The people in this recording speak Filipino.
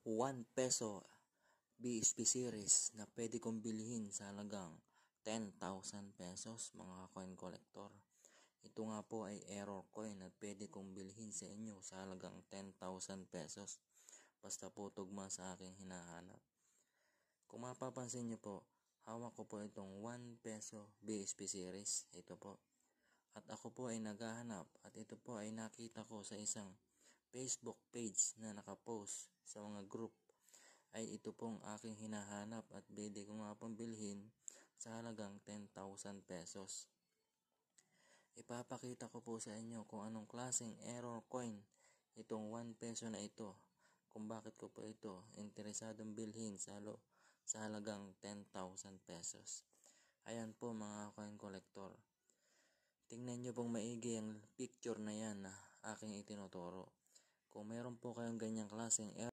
1 peso BSP series na pwede kong bilhin sa halagang 10,000 pesos mga coin collector. Ito nga po ay error coin at pwede kong bilhin sa inyo sa halagang 10,000 pesos. Basta po tugma sa aking hinahanap. Kung mapapansin nyo po, hawak ko po itong 1 peso BSP series. Ito po. At ako po ay naghahanap at ito po ay nakita ko sa isang Facebook page na nakapost sa mga group. Ay ito pong aking hinahanap at pwede ko nga pong bilhin sa halagang 10,000 pesos. Ipapakita ko po sa inyo kung anong klaseng error coin itong 1 peso na ito. Kung bakit ko po ito interesadong bilhin sa halagang 10,000 pesos. Ayan po mga coin collector. Tingnan nyo pong maigi ang picture na yan na aking itinuturo. Kung meron po kayong ganyang klaseng error